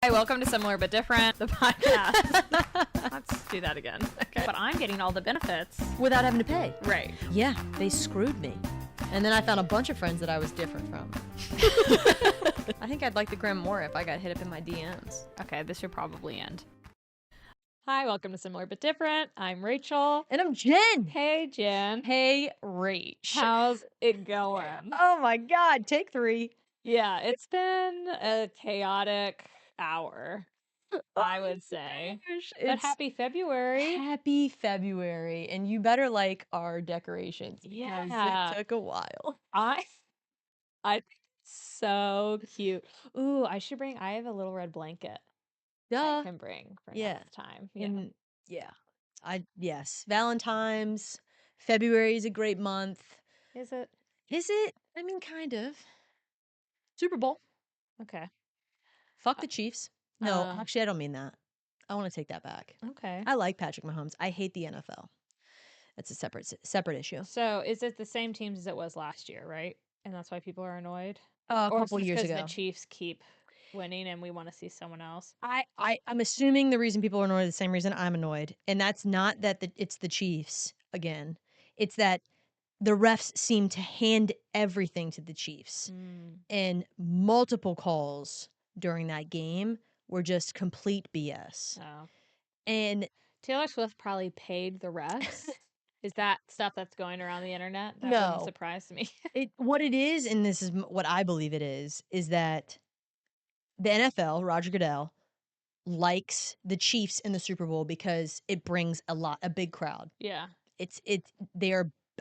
Hi, welcome to Similar But Different, the podcast. Let's do that again. Okay. But I'm getting all the benefits. Without having to pay. Right. Yeah, they screwed me. And then I found a bunch of friends that I was different from. I think I'd like the gram more if I got hit up in my DMs. Okay, this should probably end. Hi, welcome to Similar But Different. I'm Rachel. And I'm Jen. Hey, Jen. Hey, Rach. How's it going? Oh my God, take 3. Yeah, it's been a chaotic hour, I would say. But happy February. Happy February. And you better like our decorations because Yeah. it took a while. I think it's so cute. Ooh, I have a little red blanket I Duh. can bring for Yeah. next time. And yes. Valentine's. February is a great month. Is it? Is it? I mean, kind of. Super Bowl. Okay. Fuck the Chiefs. No, uh, actually, I don't mean that. I want to take that back. Okay. I like Patrick Mahomes. I hate the NFL. That's a separate issue. So is it the same teams as it was last year, right? And that's why people are annoyed? A Or couple is it years 'cause ago. the Chiefs keep winning and we want to see someone else? I'm assuming the reason people are annoyed is the same reason I'm annoyed, and that's not that it's the Chiefs again. It's that the refs seem to hand everything to the Chiefs, and multiple calls during that game were just complete BS. Oh. And Taylor Swift probably paid the refs. Is that stuff that's going around the internet? That No. wouldn't surprise me. what it is, and this is what I believe it is that the NFL, Roger Goodell, likes the Chiefs in the Super Bowl because it brings a big crowd. Yeah.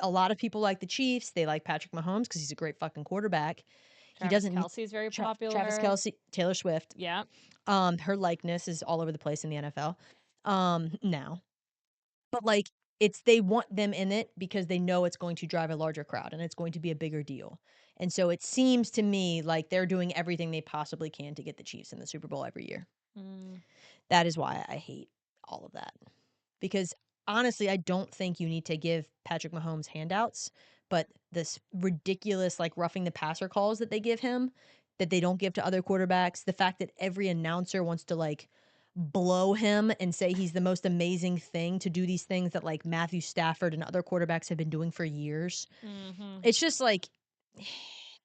A lot of people like the Chiefs. They like Patrick Mahomes because he's a great fucking quarterback. Travis Kelce's very popular. Travis Kelce, Taylor Swift. Yeah. Her likeness is all over the place in the NFL now. But like they want them in it because they know it's going to drive a larger crowd and it's going to be a bigger deal. And so it seems to me like they're doing everything they possibly can to get the Chiefs in the Super Bowl every year. That is why I hate all of that. Because honestly, I don't think you need to give Patrick Mahomes handouts, but this ridiculous like roughing the passer calls that they give him that they don't give to other quarterbacks, the fact that every announcer wants to like blow him and say he's the most amazing thing to do these things that like Matthew Stafford and other quarterbacks have been doing for years. It's just like,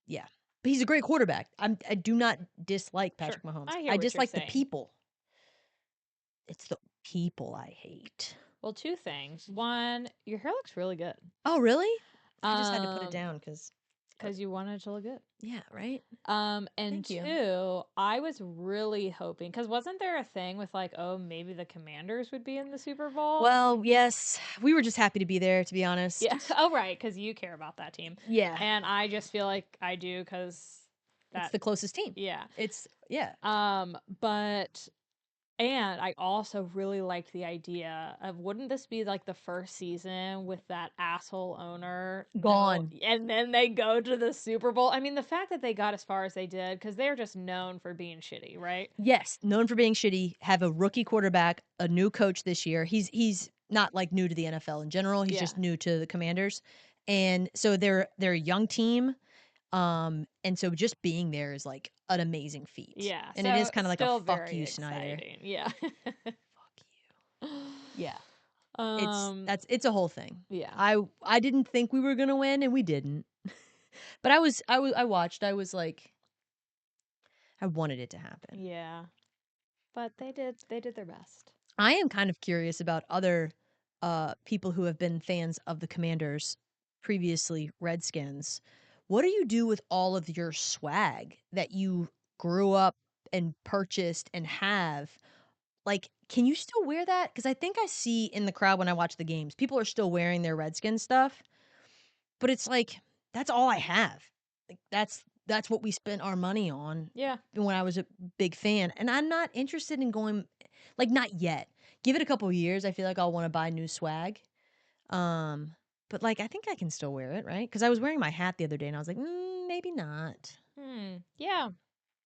yeah. But he's a great quarterback. I do not dislike Patrick Mahomes. I dislike the people. It's the people I hate. Well, 2 things. 1, your hair looks really good. Oh, really? I just had to put it down because you wanted it to look good. Yeah, right? And Thank you. 2, I was really hoping, because wasn't there a thing with like, oh, maybe the Commanders would be in the Super Bowl? Well, yes. We were just happy to be there, to be honest. Yeah. Oh, right, because you care about that team. Yeah. And I just feel like I do because it's the closest team. Yeah. And I also really liked the idea of, wouldn't this be like the first season with that asshole owner gone, and then they go to the Super Bowl? I mean, the fact that they got as far as they did, because they're just known for being shitty, right? Yes, known for being shitty. Have a rookie quarterback, a new coach this year. He's not like new to the NFL in general. He's just new to the Commanders, and so they're a young team. And so just being there is like an amazing feat. Yeah. And it is kind of like a fuck you, Snyder. Yeah. Fuck you. Yeah. It's a whole thing. Yeah. I didn't think we were gonna win and we didn't. But I watched. I was like, I wanted it to happen. Yeah. But they did their best. I am kind of curious about other people who have been fans of the Commanders, previously Redskins. What do you do with all of your swag that you grew up and purchased and have? Like, can you still wear that? Because I think I see in the crowd when I watch the games, people are still wearing their Redskins stuff. But it's like, that's all I have. Like, that's what we spent our money on. Yeah. When I was a big fan. And I'm not interested in going, like, not yet. Give it a couple of years. I feel like I'll want to buy new swag. But, like, I think I can still wear it, right? Because I was wearing my hat the other day, and I was like, maybe not. Yeah.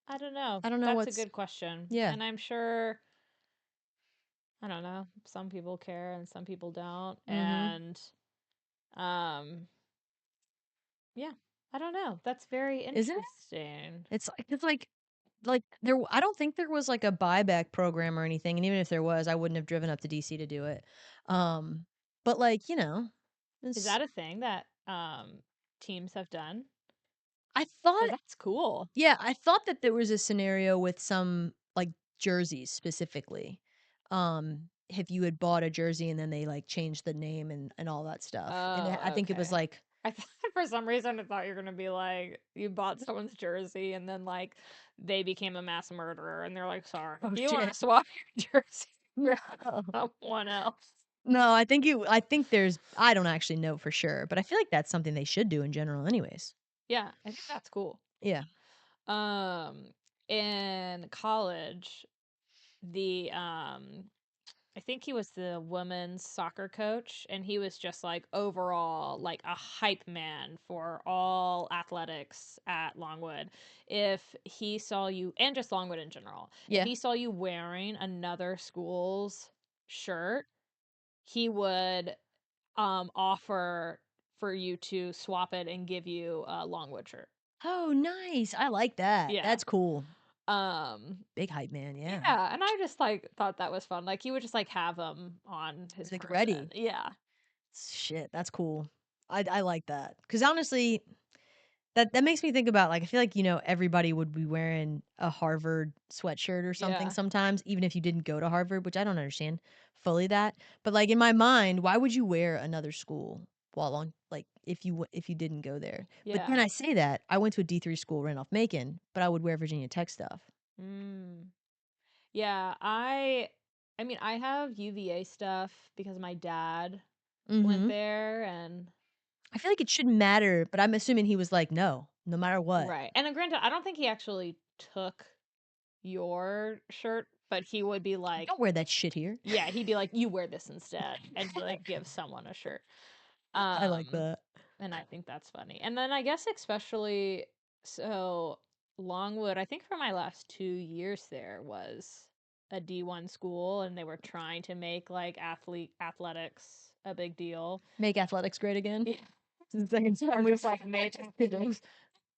I don't know. That's a good question. Yeah. And I'm sure, I don't know, some people care and some people don't. And, yeah, I don't know. That's very interesting. It's like like, I don't think there was, like, a buyback program or anything, and even if there was, I wouldn't have driven up to DC to do it. Um, but, like, Is it's that a thing that teams have done? I 'Cause thought that's cool. yeah, I thought that there was a scenario with some, like, jerseys specifically. If you had bought a jersey and then they, like, changed the name and all that stuff, and I Oh, think it was, okay. like, I thought for some reason I thought you were gonna be like, you bought someone's jersey and then like they became a mass murderer and they're like, sorry, "Oh, you want shit." to swap your jersey No. with someone else? No, I think there's I don't actually know for sure, but I feel like that's something they should do in general anyways. Yeah, I think that's cool. Yeah. Um, in college, the I think he was the women's soccer coach, and he was just like overall like a hype man for all athletics at Longwood. If he saw you, and just Longwood in general, if Yeah. he saw you wearing another school's shirt, he would offer for you to swap it and give you a Longwood shirt. Oh, nice. I like that. Yeah. That's cool. Um, Big hype man, yeah. yeah, and I just like thought that was fun. Like he would just like have them on his It's, like, person. ready. Yeah. Shit, that's cool. I like that because honestly, that makes me think about, like, I feel like, everybody would be wearing a Harvard sweatshirt or something Yeah. sometimes, even if you didn't go to Harvard, which I don't understand fully that. But, like, in my mind, why would you wear another school while on like, if you didn't go there? But then Yeah. I say that, I went to a D3 school, Randolph-Macon, but I would wear Virginia Tech stuff. Mm. Yeah, I mean, I have UVA stuff because my dad went Mhm. there and I feel like it shouldn't matter, but I'm assuming he was like, "No, no matter what. right. And granted, I don't think he actually took your shirt, but he would be like, Don't wear that shit here." yeah, he'd be like, you wear this instead and like give someone a shirt. I like Um, that. and I think that's funny. And then I guess especially so Longwood, I think for my last 2 years there was a D1 school and they were trying to make like athletics a big deal. Make athletics great again. Yeah. It's the second Or time we've just like made athletics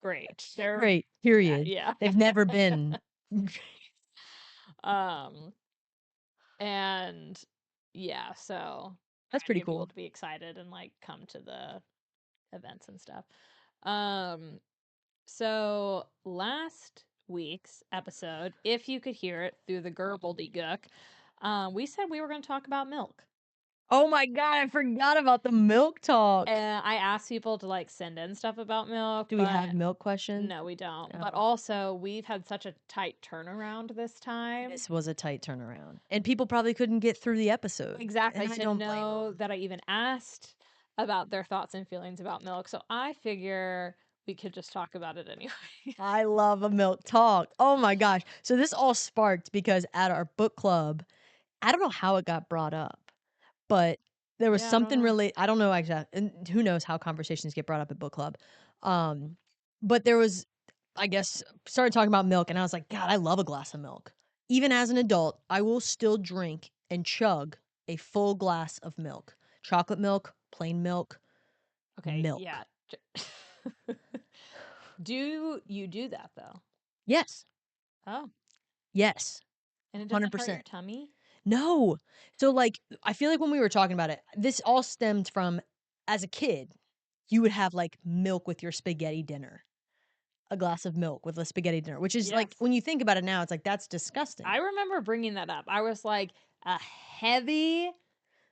great. They're great, yeah, period. yeah. They've never been um and yeah, so That's trying to pretty get people cool. to be excited and like come to the events and stuff. Um So last week's episode, if you could hear it through the gurbledy-gook, we said we were going to talk about milk. Oh my god, I forgot about the milk talk. And I asked people to like send in stuff about milk, Do we have but milk questions? no, we don't. But Oh, also, we've had such a tight turnaround this time. this was a tight turnaround, and people probably couldn't get through the episode, Exactly. and I I didn't don't blame know them. that I even asked about their thoughts and feelings about milk. So I figure we could just talk about it anyway. I love a milk talk. Oh my gosh. So this all sparked because at our book club, I don't know how it got brought up, but there was Yeah, I don't something know. really I don't know exactly, and who knows how conversations get brought up at book club. Um, but there was I guess started talking about milk and I was like, "God, I love a glass of milk." Even as an adult, I will still drink and chug a full glass of milk. Chocolate milk, plain milk, Okay, yeah. milk. Do you do that though? Yes. Oh, Yes. and it doesn't hurt your 100%. tummy? No. So, like, I feel like when we were talking about it, this all stemmed from as a kid, you would have, like, milk with your spaghetti dinner. A glass of milk with a spaghetti dinner, which is, like, Yes. when you think about it now, it's like, that's disgusting. I remember bringing that up. I was like, a heavy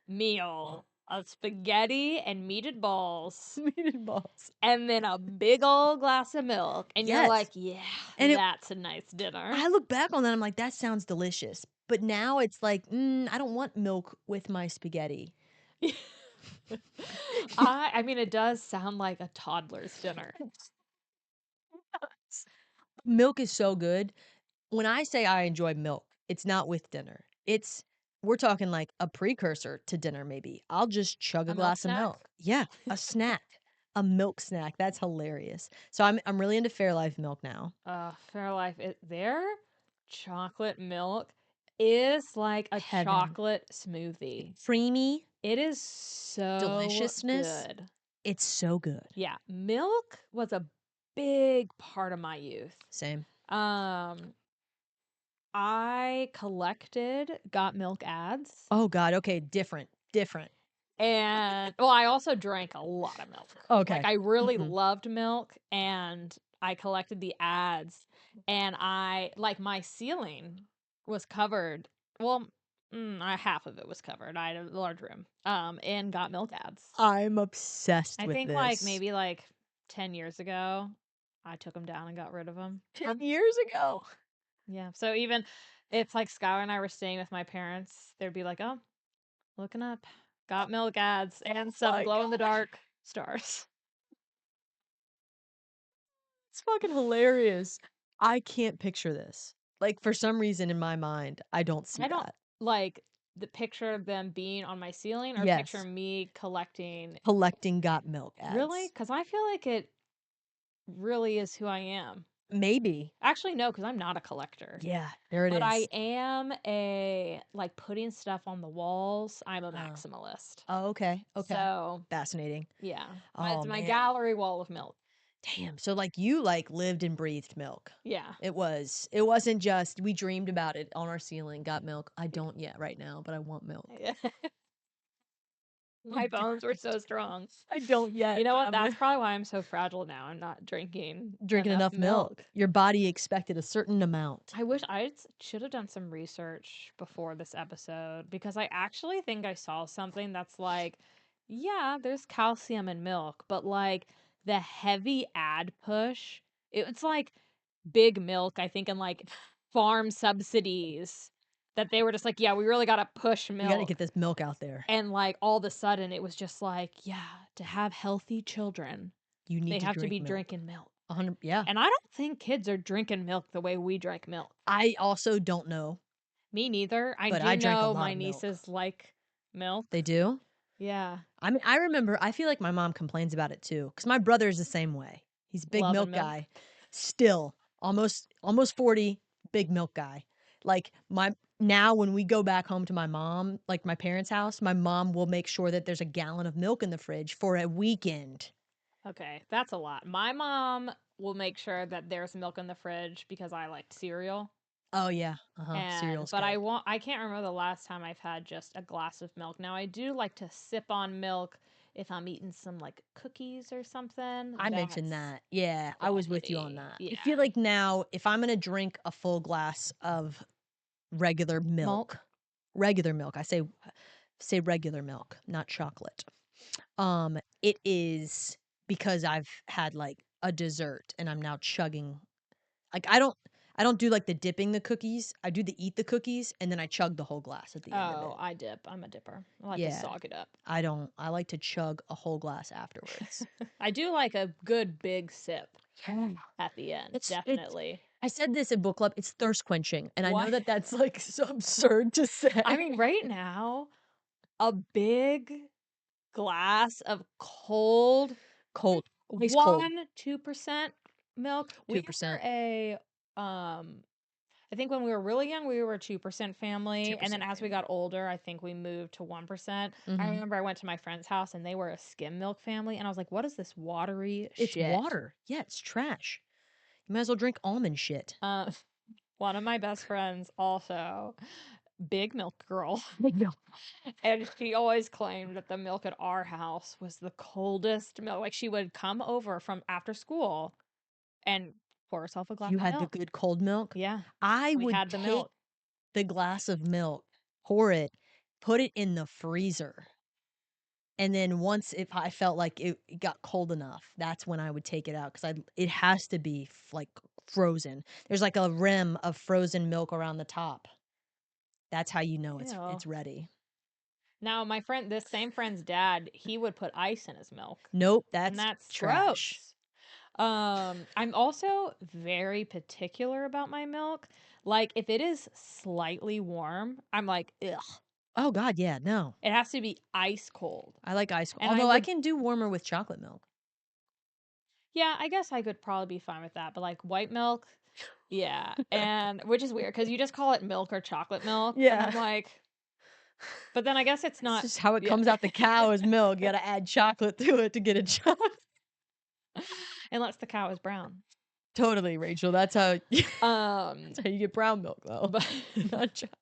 meal of spaghetti and meated balls, Meatballs. and then a big old glass of milk. And you're like, Yes. yeah, And that's a nice dinner. I look back on that, I'm like, "That sounds delicious." But now it's like, I don't want milk with my spaghetti." I mean, it does sound like a toddler's dinner. Milk is so good. When I say I enjoy milk, it's not with dinner. We're talking like a precursor to dinner maybe. I'll just chug a A milk glass of snack? milk. Yeah, a snack. A milk snack. That's hilarious. So I'm really into Fairlife milk now. Fairlife, their chocolate milk is like a Heaven. chocolate smoothie. Creamy It is so deliciousness. good. It's so good. Yeah, milk was a big part of my youth. Same. Um, I collected Got Milk ads. Oh god, okay, different. And well, I also drank a lot of milk. Like Okay. I really Mhm. loved milk and I collected the ads and I like my ceiling was covered. Well, half of it was covered. I had a large room. And Got Milk ads. I'm obsessed I with think this. maybe like 10 years ago, I took them down and got rid of them. 10 years ago. Yeah. So even if like Skylar and I were staying with my parents, they'd be like, "Oh, looking up, Got Milk ads and some My glow in the god. dark stars." It's fucking hilarious. I can't picture this. Like, for some reason in my mind, I don't see I don't that. like the picture of them being on my ceiling or picture Yes. me collecting. Collecting Got Milk Really? ads. Because I feel like it really is who I am. Maybe. Actually, no, because I'm not a collector. Yeah, there it But I is. am like putting stuff on the walls. I'm a Oh. maximalist. Oh, okay, okay. So Fascinating. yeah, Oh, it's my man. gallery wall of milk. Damn, so, like, you, like, lived and breathed milk. Yeah. It wasn't just, we dreamed about it on our ceiling, got milk. I don't yet right now, but I want milk. My bones were so strong. I don't You yet, know but what? I'm That's probably why I'm so fragile now. I'm not drinking drinking enough enough milk. milk. Your body expected a certain amount. I wish should have done some research before this episode because I actually think I saw something that's like, yeah, there's calcium in milk, but like the heavy ad push, it's like big milk, I think, and like farm subsidies that they were just like, yeah, we really got to push We gotta get milk. this milk out there. And like all of a sudden it was just like, yeah, to have healthy children, You they need to have to drink be milk. drinking milk. 100, yeah. And I don't think kids are drinking milk the way we drank milk. I also don't know, Me neither. I but do I drank a know lot my of milk. nieces like milk. They do? Yeah. I mean, I remember, I feel like my mom complains about it too, because my brother is the same way. He's a big Loving milk milk. guy. Still, almost 40, big milk guy. Like, my now when we go back home to my mom, like my parents' house, my mom will make sure that there's a gallon of milk in the fridge for a weekend. Okay, that's a lot. My mom will make sure that there's milk in the fridge because I like cereal. Oh yeah. Uh-huh. Cereal's But good. I can't remember the last time I've had just a glass of milk. Now I do like to sip on milk if I'm eating some like cookies or something. I mentioned That's that. Yeah, I was with you on quality. that. I Yeah. feel like now if I'm gonna drink a full glass of regular milk, Malt. say regular milk, not chocolate. It is because I've had like a dessert and I'm now chugging. Like, I don't do like the dipping the cookies. I do the eat the cookies and then I chug the whole glass at the end of Oh, it. I dip. I'm a dipper. I like to Yeah. sog it up. I don't. I like to chug a whole glass afterwards. I do like a good big sip Yeah. at the end, It's definitely. I said this in book club, it's thirst quenching, and I know What? that that's, like, so absurd to say. I mean, right now, a big glass of cold Cold, ice cold, 1, 2% milk. We were 2%, um I think when we were really young, we were a 2% family. And then 2% as we got family. older, I think we moved to 1%. I Mhm. remember I went to my friend's house and they were a skim milk family. And I was like, what is this watery It's shit? water. Yeah, it's trash. You might as well drink almond shit. Uh, one of my best friends also, big milk girl. Big milk. And she always claimed that the milk at our house was the coldest milk. Like she would come over from after school and pour herself a glass You of had the milk. good cold milk? Yeah, I we would had the take milk. the glass of milk, pour it, put it in the freezer, and then once if I felt like it got cold enough, that's when I would take it out because I it has to be like frozen. There's like a rim of frozen milk around the top. That's how you know Ew. it's ready. Now, this same friend's dad, he would put ice in his milk, Nope, and that's that's trash. gross. I'm also very particular about my milk. Like, if it is slightly warm, I'm like, ugh. Oh god, yeah, no. It has to be ice cold. I like ice, And I although I would, can do warmer with chocolate milk. yeah, I guess I could probably be fine with that. But like white milk, yeah. And which is weird because you just call it milk or chocolate milk. And Yeah. I'm like, but then I guess it's It's not, just how it yeah. comes out the cow is milk. You gotta add chocolate to it to get it chocolate. Unless the cow is brown. Totally, Rachel. That's how Um, that's how you get brown milk, though. but Not chocolate.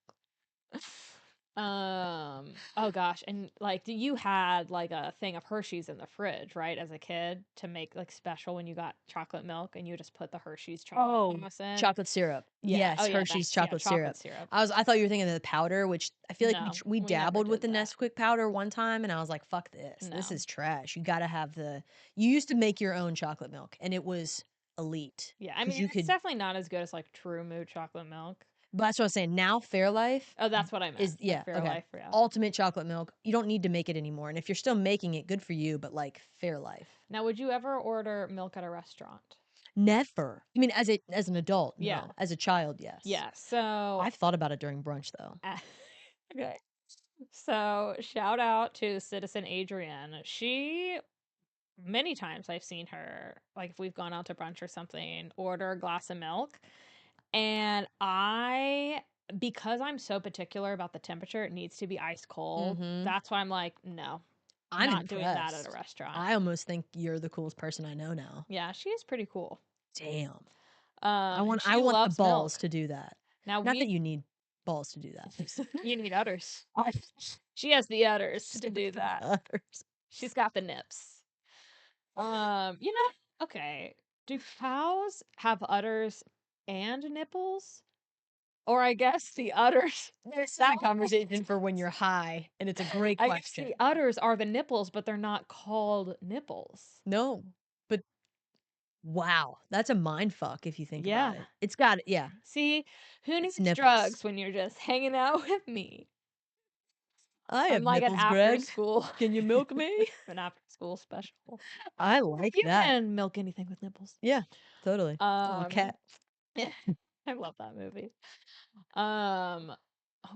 oh gosh, and like you had like a thing of Hershey's in the fridge, right, as a kid to make like special when you got chocolate milk and you just put the Hershey's chocolate Oh, sauce in. chocolate syrup. Yeah. Oh Yes, yeah, that Hershey's yeah, chocolate chocolate syrup. syrup. I thought you were thinking of the powder, which I feel like No, we we never dabbled with did the that. Nesquik powder one time, and I was like, "Fuck this! This No. is trash." You gotta have the. You used to make your own chocolate milk, and it was elite Yeah, I because mean, you it's could. definitely not as good as like True Moo chocolate milk. But that's what I was saying. Now Fairlife Oh, that's what I meant. is Like yeah okay. Fairlife, yeah. Ultimate chocolate milk. You don't need to make it anymore, and if you're still making it, good for you. But like Fairlife, Now, would you ever order milk at a restaurant? never. I mean, as an adult, Yeah. no. As a child, yes. Yeah. So, I've thought about it during brunch though. okay. So, shout out to Citizen Adrienne. She, many times I've seen her, like if we've gone out to brunch or something, order a glass of milk. And because I'm so particular about the temperature, it needs to be ice cold. Mm-hmm. That's why I'm like, no, I'm not doing that at a impressed. restaurant. I almost think you're the coolest person I know now. Yeah, she is pretty cool. Damn. And I she want the loves balls milk. to do that. Now Not that we you need balls to do that. you need udders. She has the udders to do that. Others. She's got the nips. You know, okay. Do cows have udders and nipples? Or I guess the udders. There's that conversation for when you're high, and it's a great I guess question. the udders are the nipples, but they're not called nipples. No, but wow, that's a mind fuck if you think about Yeah. it. It's got yeah, See, who it's needs nipples. drugs when you're just hanging out with me? I I'm have like an nipples, after Greg. school, Can you milk me? an after school special. I like You that. can milk anything with nipples. Yeah, totally. Oh, Um, cat. I love that movie. Um,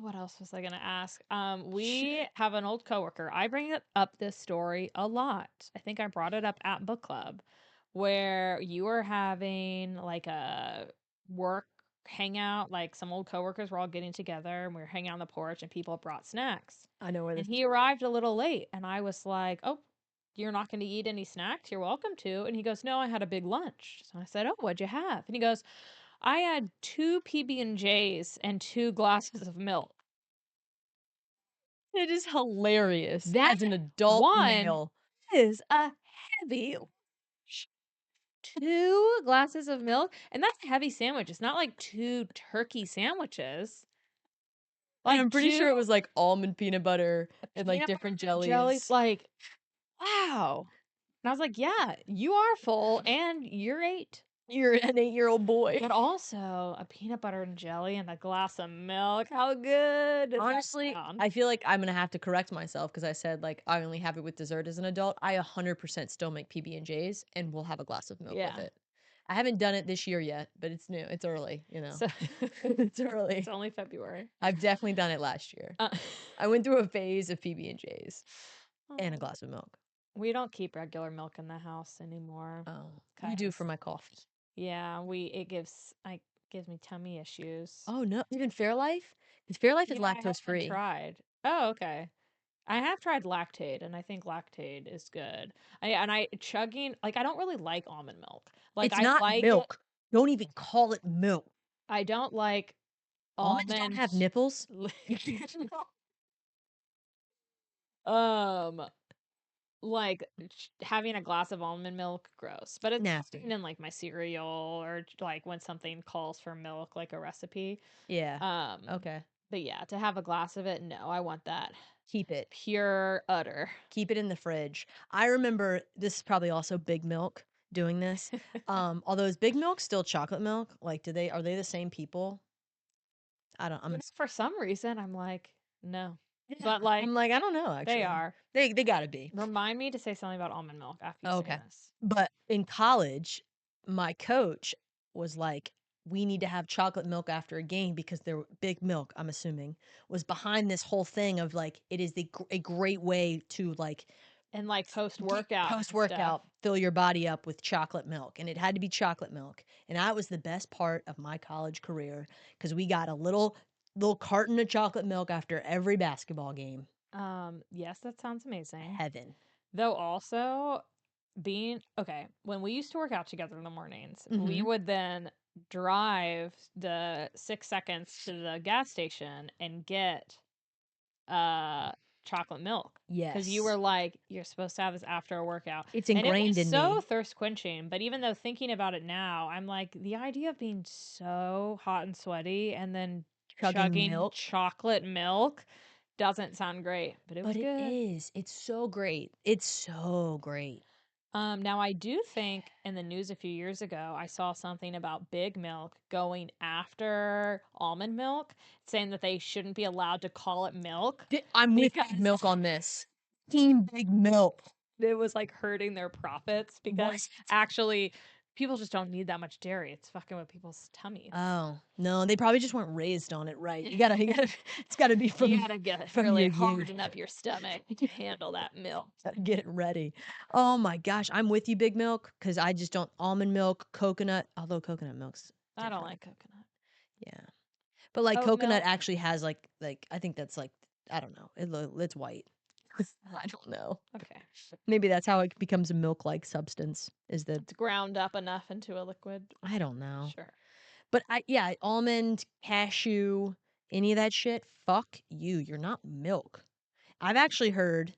what else was I gonna ask? We have an old coworker. I bring it up this story a lot. I think I brought it up at book club, where you were having like a work hangout. Like some old coworkers were all getting together, and we were hanging out on the porch, and people brought snacks. I know where And this is he arrived a little late, and I was like, "Oh, you're not going to eat any snacks? You're welcome to." And he goes, "No, I had a big lunch." So I said, "Oh, what'd you have?" And he goes, "I had two PB&Js and two glasses of milk." It is hilarious That as an adult one male. is a heavy two glasses of milk, and that's a heavy sandwich. It's not like two turkey sandwiches. And Like I'm pretty sure two it was like almond peanut butter and like peanut different butter jellies. jellies. Like, wow. And I was like, yeah, you are full and you're 8. You're an 8-year-old boy. But also a peanut butter and jelly and a glass of milk. How good does that Honestly, sound? I feel like I'm gonna have to correct myself because I said like I only have it with dessert as an adult. I 100% still make PB&Js and we'll have a glass of milk with Yeah. it. I haven't done it this year yet, but it's new. It's early, So it's it's early. only February. I've definitely done it last year. Uh, I went through a phase of PB&Js and a oh, glass of milk. we don't keep regular milk in the house anymore. Oh, we do 'Cause for my coffee. yeah, gives me tummy issues. Oh no, even Fairlife? Because Fairlife is You know, I lactose haven't free. tried. Oh, okay. I have tried Lactaid, and I think Lactaid is good. I chugging like I don't really like almond milk. Like It's I not like it. milk. Don't even call it milk. I don't like Almonds don't almond. have nipples. um, like having a glass of almond milk, gross. But it's Nasty. fine in like my cereal or like when something calls for milk, like a recipe. Yeah. Um, Okay. but yeah, to have a glass of it, no, I want that Keep it. pure udder. Keep it in the fridge. I remember this is probably also Big Milk doing this. Although is Big Milk still chocolate milk? Like, are they the same people? I don't. You know, for some reason, I'm like, no. Yeah. But like, I'm like, I don't know. they Actually, are. they gotta be. Remind me to say something about almond milk after you say Okay. this. But in college, my coach was like, we need to have chocolate milk after a game because Big Milk, I'm assuming, was behind this whole thing of like, it is a great way to like And like post workout post and stuff. workout, fill your body up with chocolate milk. And it had to be chocolate milk. And that was the best part of my college career because we got a little carton of chocolate milk after every basketball game. Yes, that sounds amazing. Heaven. Though also, being okay, when we used to work out together in the mornings, we Mhm. would then drive the 6 seconds to the gas station and get uh chocolate milk because you Yes. were like, you're supposed to have this after a workout, It's and it was ingrained in so me. thirst quenching. But even though thinking about it now, I'm like, the idea of being so hot and sweaty and then Chugging chugging milk. chocolate milk doesn't sound great, but it was But it good. is. It's so great. It's so great. Now I do think in the news a few years ago, I saw something about Big Milk going after almond milk, saying that they shouldn't be allowed to call it milk I'm with because Big Milk on this. Team Big Milk. it was like hurting their profits because What? actually people just don't need that much dairy. It's fucking with people's tummies. Oh, no, they probably just weren't raised on it right. You gotta it's gotta be You from gotta get your really youth. harden up your stomach to handle that milk. Gotta get it ready. Oh my gosh, I'm with you, Big Milk, because I just don't almond milk, coconut, although coconut milk's I don't different. like coconut. Yeah. But, like, Oat coconut milk. actually has, I think that's, like I don't know, it's white. I don't know. Okay. Maybe that's how it becomes a milk-like substance, is that It's ground up enough into a liquid. I don't know. Sure. But yeah, almond, cashew, any of that shit, fuck you, you're not milk. I've actually heard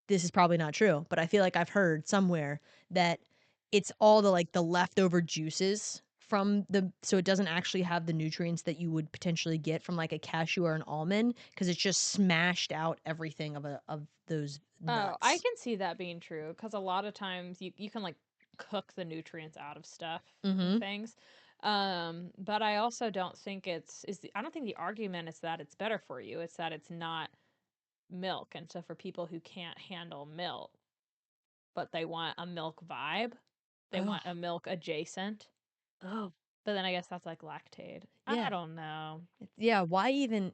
this is probably not true, but I feel like I've heard somewhere that it's all the leftover juices from so it doesn't actually have the nutrients that you would potentially get from like a cashew or an almond because it's just smashed out everything of those Oh, I nuts. can see that being true because a lot of times you can like cook the nutrients out of stuff and Mhm. things. But I also don't think I don't think the argument is that it's better for you. It's that it's not milk. And so for people who can't handle milk, but they want a milk vibe, they Oh, want a milk adjacent. oh, But then I guess that's like lactate. I yeah. don't know. Yeah, why even?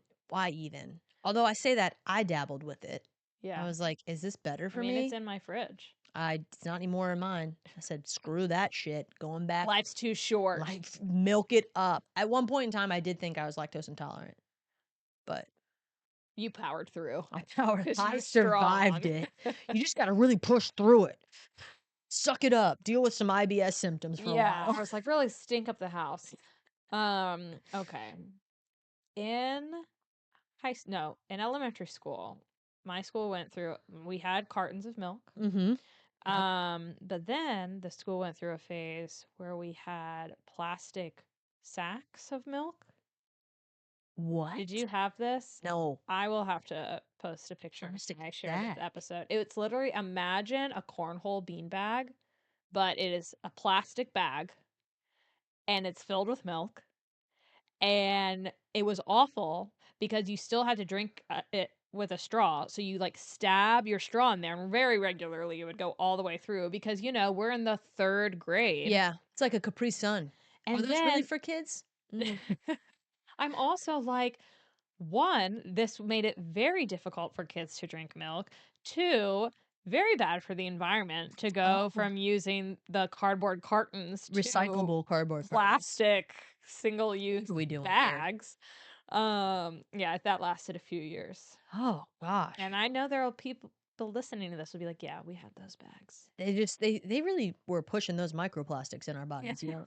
Although I say that I dabbled with it. I Yeah. was like, is this better I for mean, it's me? in my fridge. It's not anymore in mine. I said, screw that shit. Going back, Life's too short. like, milk it up. At one point in time, I did think I was lactose intolerant, but You powered through because I you're survived strong. it. You just got to really push through it. Suck it up. Deal with some IBS symptoms for a Yeah, while. I was like, really stink up the house. Okay. In no, in elementary school, my school went through, we had cartons of milk. Mm-hmm. Yep. But then the school went through a phase where we had plastic sacks of milk. Did What? you have this? No. I will have to post a picture Plastic when I share this sack. episode. It's literally imagine a cornhole bean bag, but it is a plastic bag and it's filled with milk, and it was awful because you still had to drink it with a straw. So you like stab your straw in there, and very regularly it would go all the way through because we're in the third grade. Yeah. It's like a Capri Sun. Are And those really then for kids? Mm. I'm also like, one, this made it very difficult for kids to drink milk. Two, very bad for the environment to go Oh. from using the cardboard cartons to Recyclable cardboard cartons. plastic single use What are we doing here? bags. Yeah, that lasted a few years. Oh And gosh. I know there are people listening to this will be like, yeah, we had those bags. They really were pushing those microplastics in our Yeah. bodies, you know.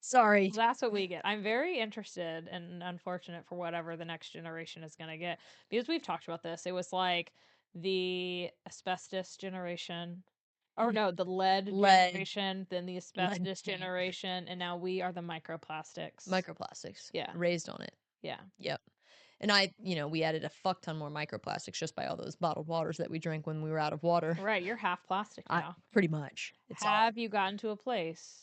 Sorry. Well, that's what we get. I'm very interested and unfortunate for whatever the next generation is going to get because we've talked about this. It was like the asbestos generation, or no, the lead Lead generation, then the lead asbestos paint. generation, and now we are the microplastics. Microplastics. Yeah. Raised on it. Yeah. Yep. And we added a fuck ton more microplastics just by all those bottled waters that we drank when we were out of water. Right. You're half plastic I now. pretty much. It's all. Have you gotten to a place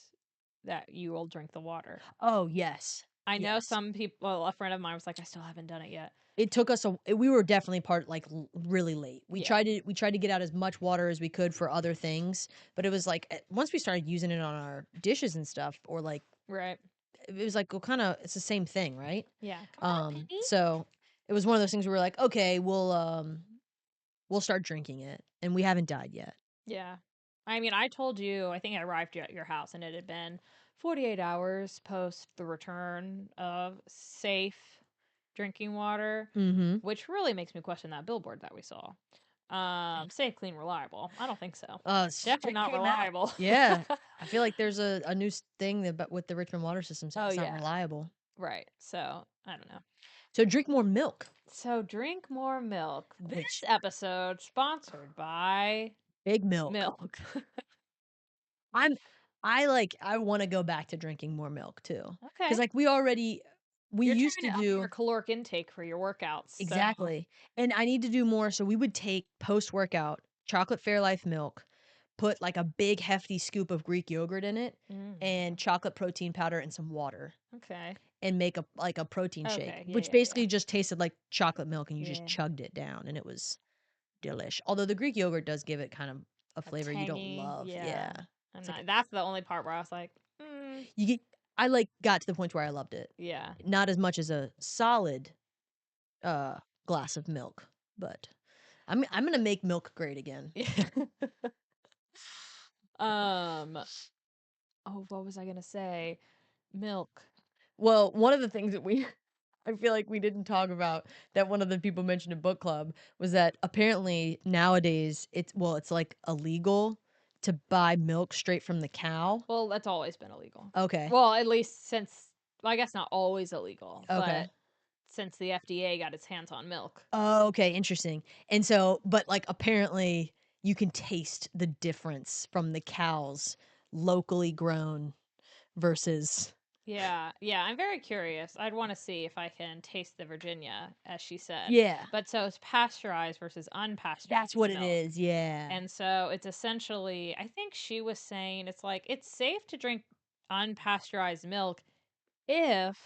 that you will drink the water? Oh, yes. I know Yes. some people, well, a friend of mine was like, I still haven't done it yet. It took us we were definitely really late. Yeah. We tried to get out as much water as we could for other things, but it was like once we started using it on our dishes and stuff or like Right. it was like, well, kind of it's the same thing, right? Yeah. Come on, Penny. So it was one of those things where we're like, okay, we'll start drinking it, and we haven't died yet. Yeah. I mean, I told you, I think I arrived at your house and it had been 48 hours post the return of safe drinking water, Mm-hmm. which really makes me question that billboard that we saw. Safe, clean, reliable. I don't think so. Definitely Strict not came out. reliable. Yeah. I feel like there's a new thing that with the Richmond water system saying Oh it's not yeah. reliable. Right. So, I don't know. So drink more milk, So, drink more milk. This which episode sponsored by big milk. milk. I'm I want to go back to drinking more milk too. Cuz Okay. like we You're used trying to to up your do caloric intake for your workouts. So, exactly. And I need to do more, so we would take post-workout chocolate Fairlife milk, put like a big hefty scoop of Greek yogurt in it and chocolate protein powder and some water okay. and make a protein shake, Okay. Yeah, which yeah, yeah. basically just tasted like chocolate milk and you just Yeah. chugged it down and it was delish. Although the Greek yogurt does give it kind of a A flavor you don't tangy. love. Yeah. Yeah. And It's like that's the only part where I was like, you get I like got to the point where I loved it. yeah. Not as much as a solid uh glass of milk, but I'm going to make milk great again. um, oh, what was I going to say? Milk. Well, one of the things that we I feel like we didn't talk about that one of the people mentioned in book club was that apparently nowadays it's like illegal to buy milk straight from the cow. Well, that's always been illegal. Okay. Well, at least since, well, I guess not always illegal, Okay. but since the FDA got its hands on milk. Oh, okay, interesting. And so, but like apparently you can taste the difference from the cows locally grown versus Yeah, yeah, I'm very curious. I'd want to see if I can taste the Virginia, as she said. yeah, But so it's pasteurized versus that's unpasteurized what it milk. is. Yeah. And so it's essentially, I think she was saying it's like it's safe to drink unpasteurized milk if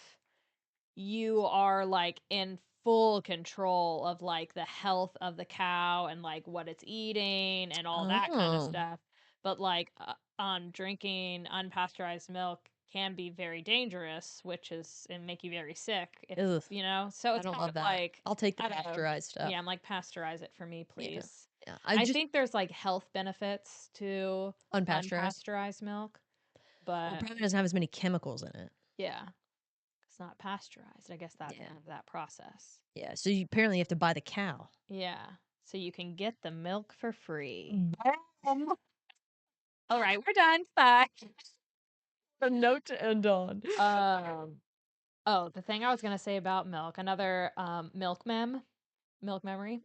you are like in full control of like the health of the cow and like what it's eating and all that kind of Oh. stuff. But like drinking unpasteurized milk can be very dangerous, which is and make you very sick if Ugh. you know. So I it's don't kind love of that. like I'll take the I don't know. pasteurized stuff. Yeah, I'm like pasteurize it for me, Yeah. please. Yeah. I I just think there's like health benefits to unpasteurized. unpasteurized milk, Well, it but probably doesn't have as many chemicals in it. yeah, it's not pasteurized. I guess that Yeah. that process. Yeah. So you apparently have to buy the cow. Yeah, so you can get the milk for free. Bam! All right, we're done. Bye. A note to end on. Oh, the thing I was gonna say about milk, another milk memory,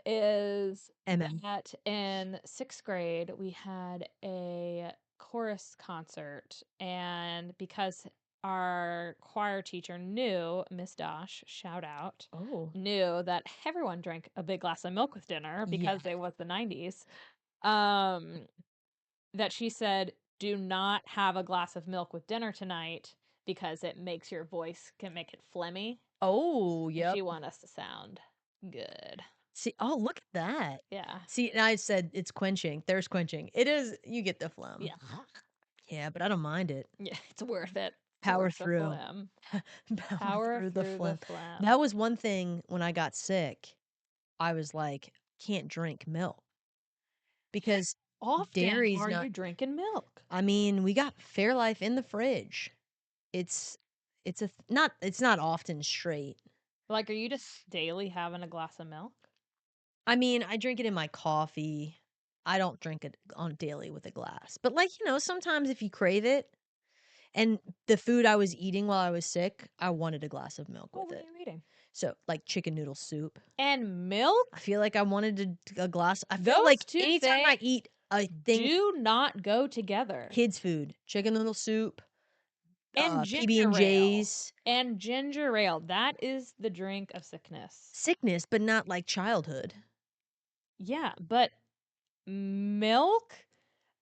is MM. that in sixth grade we had a chorus concert, and because our choir teacher knew Miss Dosh, shout out, Oh. knew that everyone drank a big glass of milk with dinner Yeah. because it was the 90s. Um, that she said, "Do not have a glass of milk with dinner tonight because it makes your voice can make it phlegmy." Oh, And yep. she want us to sound good. See, oh, look at that. Yeah. See, and I said it's quenching, thirst quenching. It is, you get the phlegm. Yeah. Yeah, but I don't mind it. Yeah, it's worth it. It's Power worth the through. phlegm. Power Power through the through the phlegm. phlegm. That was one thing when I got sick. I was like, can't drink milk because Often dairy's are not. you drinking milk? I mean, we got Fairlife in the fridge. It's not it's not often straight. Like, are you just daily having a glass of milk? I mean, I drink it in my coffee. I don't drink it on daily with a glass. But like, sometimes if you crave it and the food I was eating while I was sick, I wanted a glass of milk Oh, with what are it. you eating? So, like chicken noodle soup. And milk? I feel like I wanted a glass. I feel Those like two anytime I things eat a thing do not go together. kids food, chicken noodle soup, And PB and ginger ale. J's, And ginger ale. That is the drink of sickness. sickness, but not like childhood. Yeah, but milk?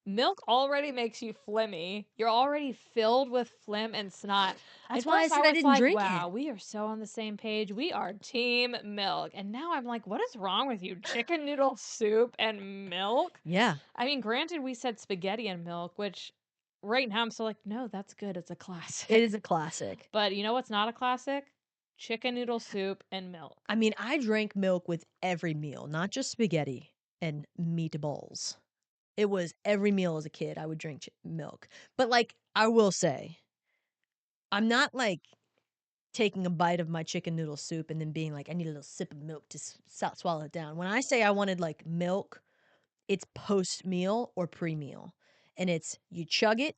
Milk already makes you phlegmy. You're already filled with phlegm and snot. That's At why I first, I said I was didn't like, drink it. wow, we are so on the same page. We are team milk. And now I'm like, what is wrong with you? Chicken noodle soup and milk? Yeah, I mean, granted, we said spaghetti and milk, which right now I'm still like, no, that's good. It's a classic. it is a classic. But you know what's not a classic? Chicken noodle soup and milk. I mean, I drank milk with every meal, not just spaghetti and meatballs. It was every meal as a kid, I would drink milk. But like, I will say, I'm not like taking a bite of my chicken noodle soup and then being like, I need a little sip of milk to swallow it down. When I say I wanted like milk, it's post meal or pre meal. And it's you chug it,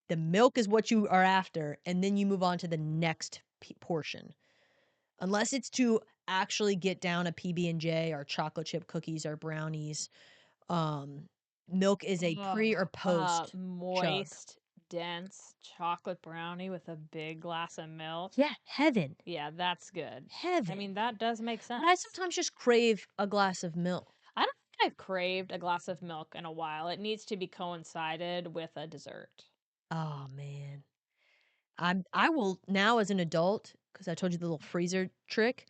the milk is what you are after, and then you move on to the next portion. Unless it's to actually get down a PB&J or chocolate chip cookies or brownies, um, milk is a pre or post chug. Moist, dense chocolate brownie with a big glass of milk. Yeah, heaven. Yeah, that's good. I Heaven. mean, that does make sense. But I sometimes just crave a glass of milk. I don't think I've craved a glass of milk in a while. It needs to be coincided with a dessert. Oh man. I will now as an adult, because I told you the little freezer trick.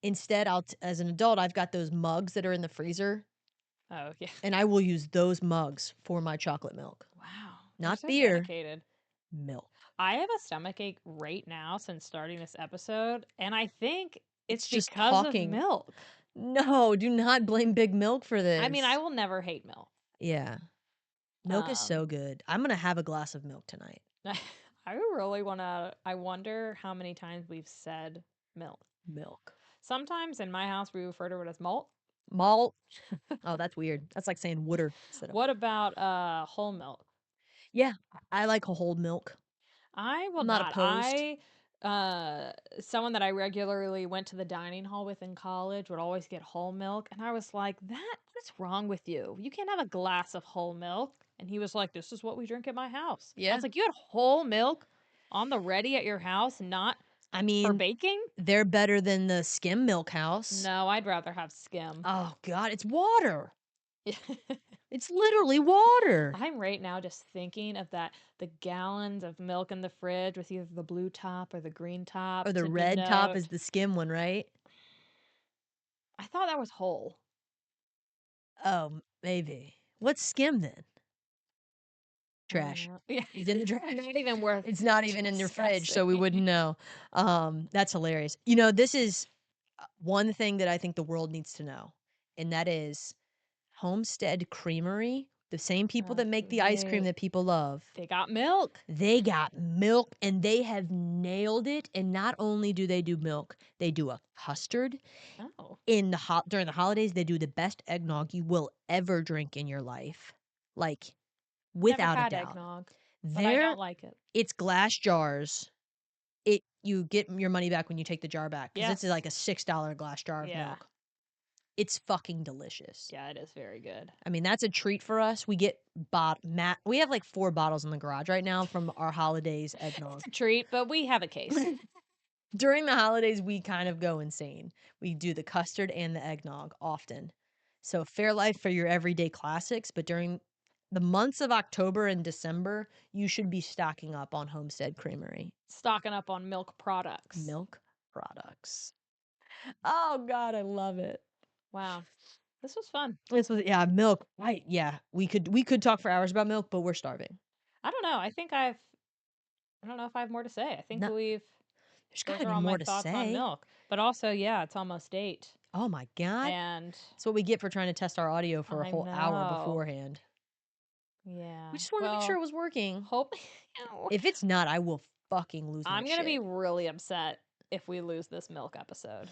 Instead, as an adult, I've got those mugs that are in the freezer, Oh, yeah. and I will use those mugs for my chocolate milk. Wow. You're Not so beer, dedicated. milk. I have a stomachache right now since starting this episode, and I think it's Just because of talking. milk. No, do not blame Big Milk for this. I mean, I will never hate milk. Yeah. Milk is so good. I'm going to have a glass of milk tonight. I really want to. I wonder how many times we've said milk. Milk. Sometimes in my house, we refer to it as malt. Malt. Oh, that's weird. That's like saying water instead of. What about whole milk? Yeah, I like whole milk. I will I'm not not. opposed. Someone that I regularly went to the dining hall with in college would always get whole milk, and I was like, what's wrong with you? You can't have a glass of whole milk. And he was like, this is what we drink at my house. I Yeah. was like, you had whole milk on the ready at your house, not I for mean, baking? they're better than the skim milk house. No, I'd rather have skim. Oh, God, it's water. It's literally water. I'm right now just thinking of the gallons of milk in the fridge with either the blue top or the green top. Or the to red top denote- is the skim one, right? I thought that was whole. Oh, maybe. What's skim then? Trash. Yeah. It's in the trash. Not even worth It's not even in your fridge, so we wouldn't know. That's hilarious. You know, this is one thing that I think the world needs to know, and that is Homestead Creamery, the same people that make the ice cream that people love. They got milk. They got milk, and they have nailed it. And not only do they do milk, they do a custard. Oh. During the holidays, they do the best eggnog you will ever drink in your life, like without Never a had doubt. eggnog, but I don't like it. It's glass jars. You get your money back when you take the jar back because it's like a $6 glass jar of milk. It's fucking delicious. Yeah, it is very good. I mean, that's a treat for us. We get we have like 4 bottles in the garage right now from our holidays eggnog. It's a treat, but we have a case. During the holidays, we kind of go insane. We do the custard and the eggnog often. So Fairlife for your everyday classics, but during the months of October and December, you should be stocking up on Homestead Creamery. Stocking up on milk products. Milk products. Oh God, I love it. Wow. This was fun. This was milk. Right. Yeah. We could talk for hours about milk, but we're starving. I don't know. I don't know if I have more to say. I think there's those gotta are be all more my to thoughts on say. milk. But also, yeah, it's almost 8. Oh my God. And that's what we get for trying to test our audio for a whole hour know. beforehand. Yeah. We just want to make sure it was working. Hope. If it's not, I will fucking lose my I'm gonna shit. be really upset if we lose this milk episode.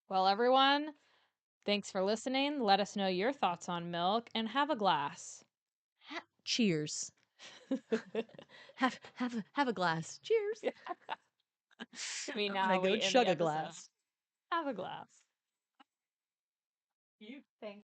Well, everyone, thanks for listening. Let us know your thoughts on milk and have a glass. Cheers. have a glass. Cheers. I mean, I'm now gonna go we end chug the a glass. Have a glass. Thanks.